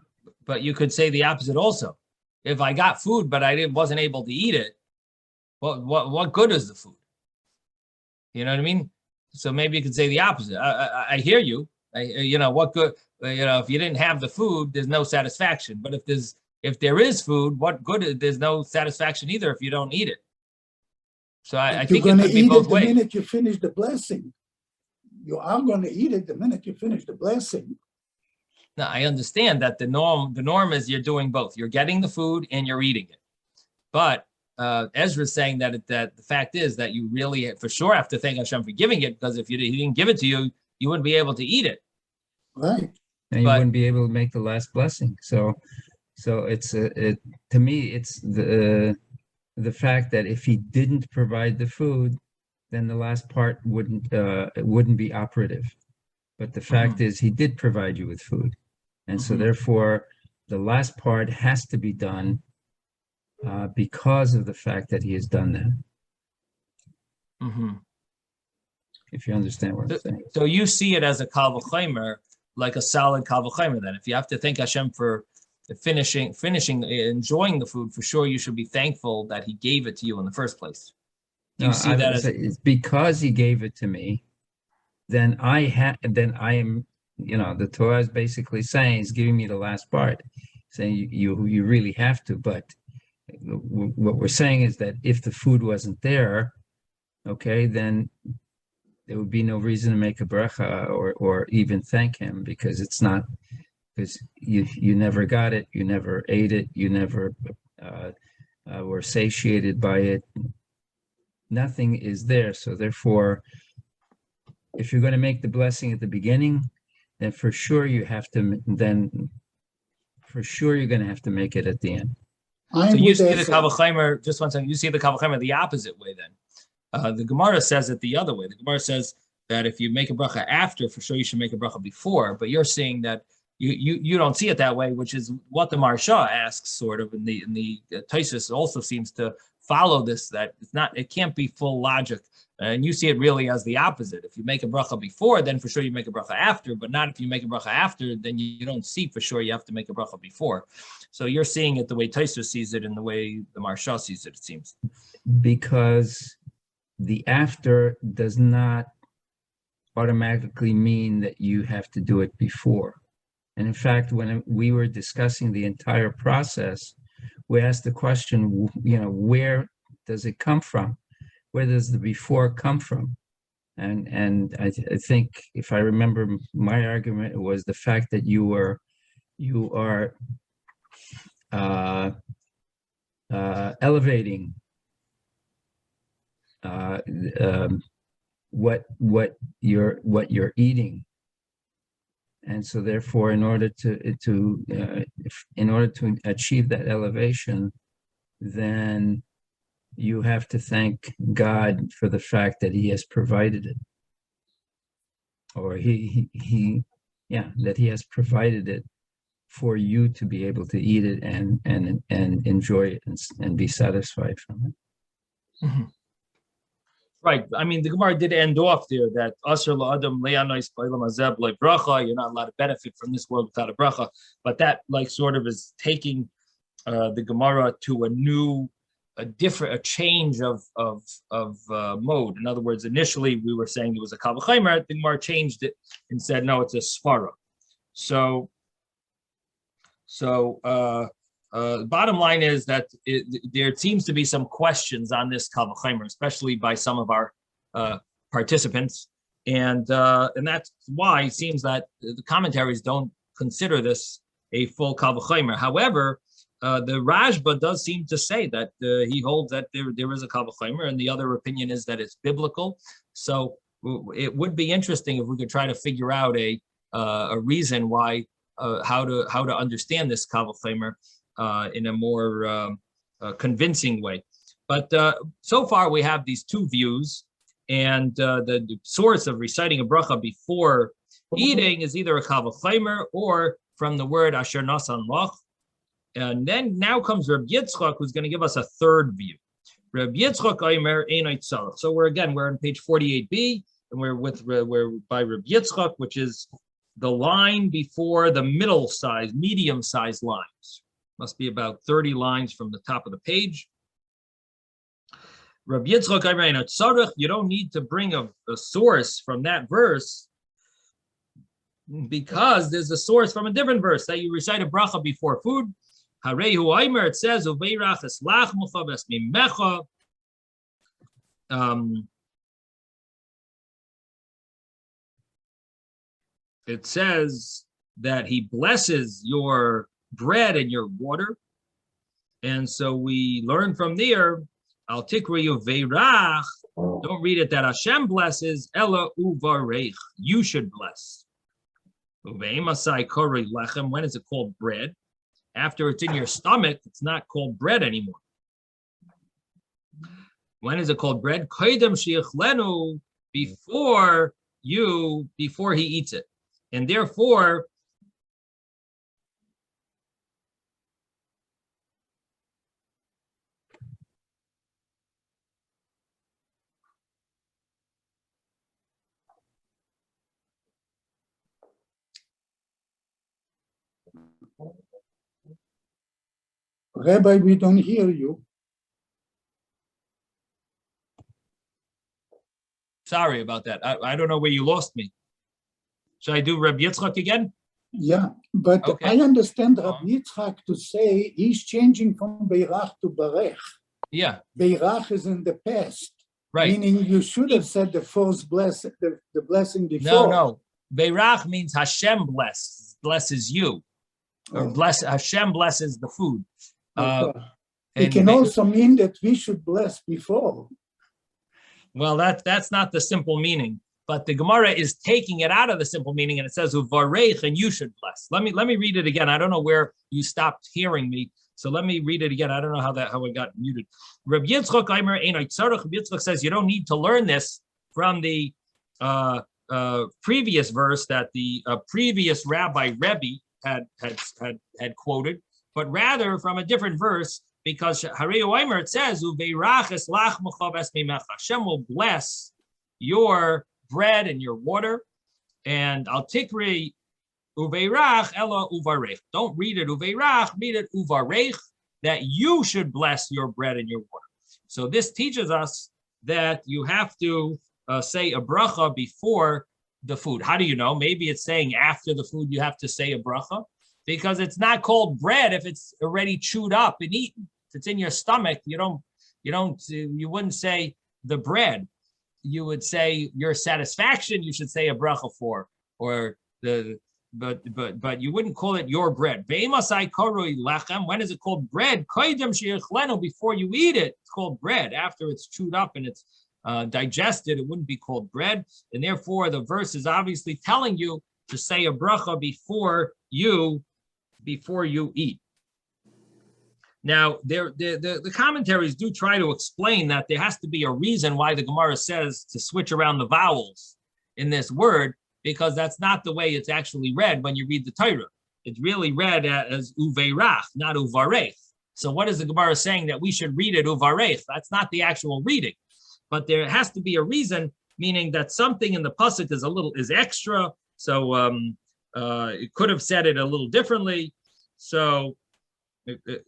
but you could say the opposite also. If I got food, but I wasn't able to eat it, what good is the food? You know what I mean? So maybe you could say the opposite. I hear you. What good? If you didn't have the food, there's no satisfaction. But if there is food, what good? There's no satisfaction either if you don't eat it. So I think it could be both ways. The minute you finish the blessing. You are going to eat it the minute you finish the blessing. Now, I understand that the norm is you're doing both. You're getting the food and you're eating it. But Ezra's saying that the fact is that you really, for sure, have to thank Hashem for giving it, because if he didn't give it to you, you wouldn't be able to eat it. Right. And you wouldn't be able to make the last blessing. So it's to me, it's the fact that if he didn't provide the food, then the last part wouldn't be operative. But the fact is, he did provide you with food, and so therefore, the last part has to be done because of the fact that he has done that. If you understand what I'm saying. So you see it as a kal v'chomer, like a solid kal v'chomer. Then, if you have to thank Hashem for finishing, enjoying the food, for sure you should be thankful that he gave it to you in the first place. You see that as it's because he gave it to me, then I am, the Torah is basically saying, he's giving me the last part, saying you really have to. But what we're saying is that if the food wasn't there, okay, then there would be no reason to make a bracha or even thank him, because you never got it, you never ate it, you never were satiated by it. Nothing is there. So therefore, if you're going to make the blessing at the beginning, then for sure you're going to have to make it at the end. So you see the kal v'chomer, just one second, you see the kal v'chomer the opposite way then. The Gemara says it the other way. The Gemara says that if you make a bracha after, for sure you should make a bracha before, but you're seeing that you don't see it that way, which is what the Marsha asks, sort of, and the Tosfos also seems to follow this, that it can't be full logic, and you see it really as the opposite. If you make a bracha before, then for sure you make a bracha after, but not if you make a bracha after, then you don't see for sure you have to make a bracha before. So you're seeing it the way Tosfos sees it and the way the Marsha sees it, it seems. Because the after does not automatically mean that you have to do it before. And in fact, when we were discussing the entire process, we asked the question, where does it come from? Where does the before come from? And I think, if I remember, my argument was the fact that you are elevating what you're eating, and so therefore, in order to achieve that elevation, then you have to thank God for the fact that He has provided it, or that He has provided it for you to be able to eat it and enjoy it and be satisfied from it. Right. I mean, the Gemara did end off there that Asher la'adam le'anois ba'olam hazeh b'lo bracha. You're not allowed to benefit from this world without a bracha. But that sort of is taking the Gemara to a change of mode. In other words, initially we were saying it was a kal v'chomer. The Gemara changed it and said no, it's a svara. So bottom line is that there seems to be some questions on this kal v'chomer, especially by some of our participants, and that's why it seems that the commentaries don't consider this a full kal v'chomer. However, the Rashba does seem to say that he holds that there is a kal v'chomer, and the other opinion is that it's biblical. So it would be interesting if we could try to figure out a reason why, how to understand this kal v'chomer in a more convincing way. But so far we have these two views, and the source of reciting a bracha before eating is either a kavachaymer or from the word asher nasan lach. And then now comes Reb Yitzchok, who's going to give us a third view. Reb Yitzchok Omer Einay Tzarech. So we're on page 48b, and we're by Reb Yitzchok, which is the line before the medium-sized lines. Must be about 30 lines from the top of the page. Reb Yitzchok Omer Einay Tzarech. You don't need to bring a source from that verse, because there's a source from a different verse that you recite a bracha before food. Harehu Aimer, it says, Uveirach eslach mucha besmimecha. It says that he blesses your bread and your water. And so we learn from there, Al tikri uveirach, don't read it that Hashem blesses, Ella uvarech, you should bless. Uveimasai kori lechem, when is it called bread? After it's in your stomach, it's not called bread anymore. When is it called bread? Koidem shiachlenu, before he eats it. And therefore, Rabbi, we don't hear you. sorry about that. I don't know where you lost me. Should I do Reb Yitzchak again? Yeah, but Okay. I understand Rabbi Yitzchak to say he's changing from Beirach to Barech. Yeah, Beirach is in the past, right. meaning you should have said the first blessing, the blessing before. No. Beirach means Hashem blesses you, or Hashem blesses the food. It And can also mean that we should bless before. well, that's not the simple meaning. But the Gemara is taking it out of the simple meaning, and it says uvarech, and you should bless. Let me read it again. I don't know where you stopped hearing me, so let me read it again. I don't know how it got muted. Reb Yitzchok Aimer Einay Tzarech. Yitzchok says you don't need to learn this from the previous verse that the previous Rabbi Rebbe had quoted, but rather from a different verse, because Harei Aimer, it says uveirach eslach mucha besmimecha. Hashem will bless your bread and your water, and al tikri uveirach ella uvarech. Don't read it uveirach, read it uvarech, that you should bless your bread and your water. So this teaches us that you have to say a bracha before the food. How do you know? Maybe it's saying after the food you have to say a bracha, because it's not called bread if it's already chewed up and eaten. If it's in your stomach, you wouldn't say the bread. You would say your satisfaction. You should say a bracha for, or but you wouldn't call it your bread. When is it called bread? Before you eat it, it's called bread. After it's chewed up and it's digested, it wouldn't be called bread. And therefore, the verse is obviously telling you to say a bracha before you eat. Now, the commentaries do try to explain that there has to be a reason why the Gemara says to switch around the vowels in this word, because that's not the way it's actually read when you read the Torah. It's really read as uveirach, not uvarech. So what is the Gemara saying that we should read it uvarech? That's not the actual reading, but there has to be a reason, meaning that something in the pasuk is extra. So it could have said it a little differently. So it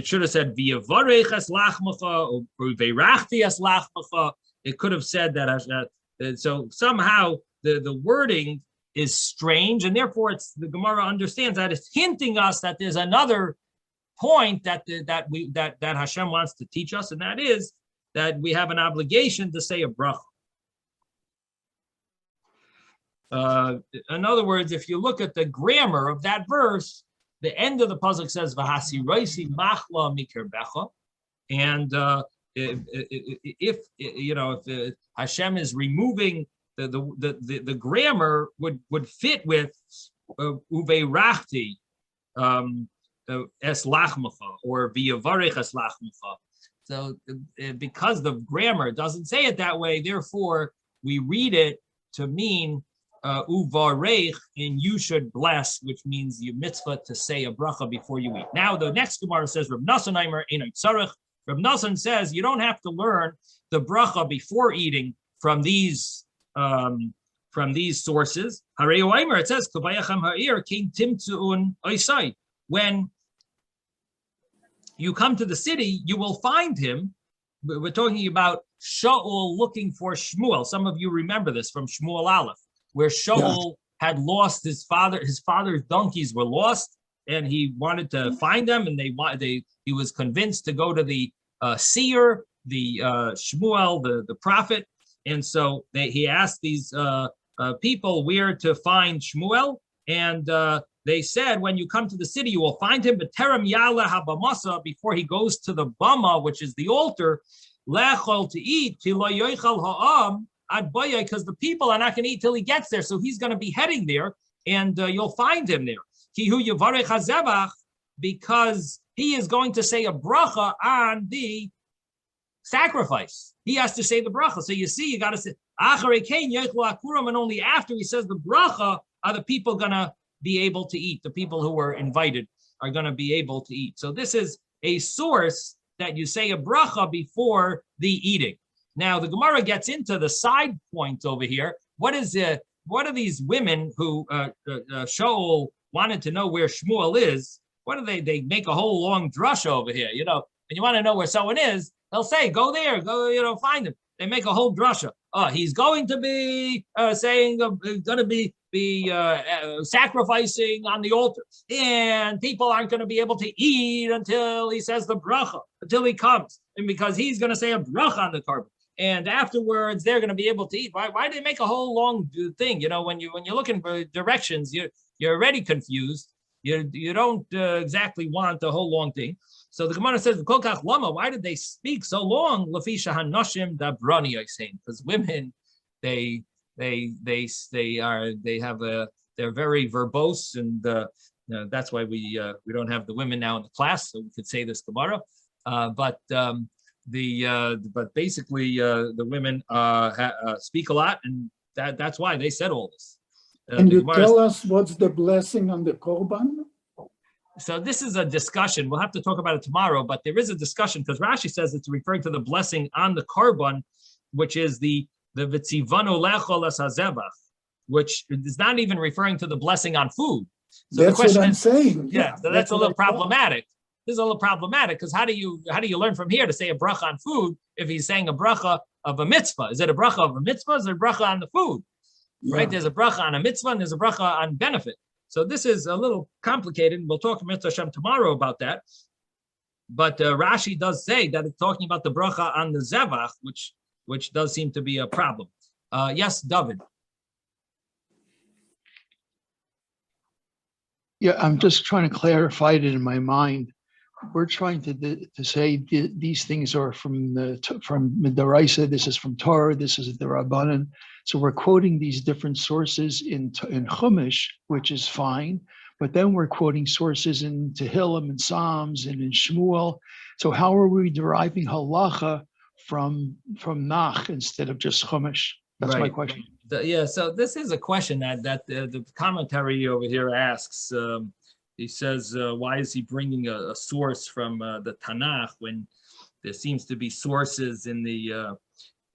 should have said v'yavarech es lachmacha or v'eirachti es lachmacha. It could have said that. So somehow the wording is strange, and therefore the Gemara understands that it's hinting us that there's another point that Hashem wants to teach us, and that is that we have an obligation to say a bracha. In other words, if you look at the grammar of that verse, the end of the pasuk says "V'hasiroisi machla mikerbecha," and if Hashem is removing the grammar would fit with uveirachti, es lachmecha or v'yavarech es lachmecha. So because the grammar doesn't say it that way, therefore we read it to mean uvarech, and you should bless, which means you mitzvah to say a bracha before you eat. Now the next Gemara says, Reb Nasan Aimer Einay Tzarech. Reb Nasan says you don't have to learn the bracha before eating from these sources. Harei Aimer, it says Kavayachem Ha'ir King Timtzuun Oisai. When you come to the city, you will find him. We're talking about Shaul looking for Shmuel. Some of you remember this from Shmuel Aleph, where Shaul had lost his father's donkeys were lost, and he wanted to find them, and he was convinced to go to the seer, the Shmuel, the prophet, and so he asked these people where to find Shmuel, and they said, when you come to the city, you will find him, b'terem yala habamasa, before he goes to the bama, which is the altar, lechol, to eat, because the people are not going to eat till he gets there, so he's going to be heading there, and you'll find him there. Because he is going to say a bracha on the sacrifice. He has to say the bracha. So you see, you got to say, and only after he says the bracha are the people going to be able to eat. The people who were invited are going to be able to eat. So this is a source that you say a bracha before the eating. Now the Gemara gets into the side point over here. What are these women who Shaul wanted to know where Shmuel is? What do they make a whole long drush over here? You know, and you want to know where someone is, they'll say, go there, go, find him. They make a whole drasha. He's going to be sacrificing on the altar, and people aren't going to be able to eat until he says the bracha, until he comes, and because he's going to say a bracha on the carbon, and afterwards they're going to be able to eat. Why do they make a whole long thing? You know, when you're looking for directions, you're already confused. You don't exactly want the whole long thing. So the Gemara says, why did they speak so long? Because women, they're very verbose, and that's why we don't have the women now in the class, so we could say this Gemara. But basically the women speak a lot, and that's why they said all this. Can you tell us what's the blessing on the korban? So this is a discussion. We'll have to talk about it tomorrow, but there is a discussion because Rashi says it's referring to the blessing on the korban, which is the v'tzivanu lechol es hazevach, which is not even referring to the blessing on food. So that's what I'm saying. Yeah, so that's a little problematic. This is a little problematic because how do you learn from here to say a bracha on food if he's saying a bracha of a mitzvah? Is it a bracha of a mitzvah? Is it a bracha on the food? Yeah. Right? There's a bracha on a mitzvah and there's a bracha on benefit. So this is a little complicated. We'll talk to Mitzvah Hashem tomorrow about that. But Rashi does say that it's talking about the bracha on the zevach, which does seem to be a problem. Yes, David. Yeah, I'm just trying to clarify it in my mind. We're trying to say these things are from Midaraisa, this is from Torah, this is the Rabbanan. So we're quoting these different sources in Chumash, which is fine, but then we're quoting sources in Tehillim and Psalms and in Shmuel. So how are we deriving halacha from Nach instead of just Chumash? That's right. My question. So this is a question that the commentary over here asks. He says, why is he bringing a source from the Tanakh when there seems to be sources in the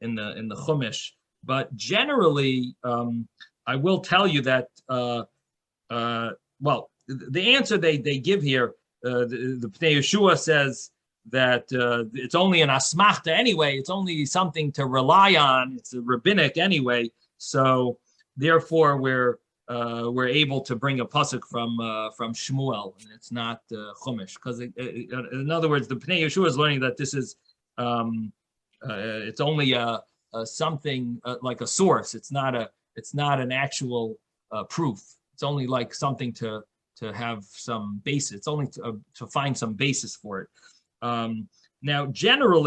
Chumash? But generally, I will tell you that, the answer they give here, the Pnei Yeshua says that it's only an asmachta anyway. It's only something to rely on. It's a rabbinic anyway. So therefore, we're able to bring a pasuk from Shmuel, and it's not Chumash. Because in other words, the Pnei Yeshua is learning that this is it's only something like a source. It's not an actual proof. It's only like something to have some basis. It's only to find some basis for it. Now, generally.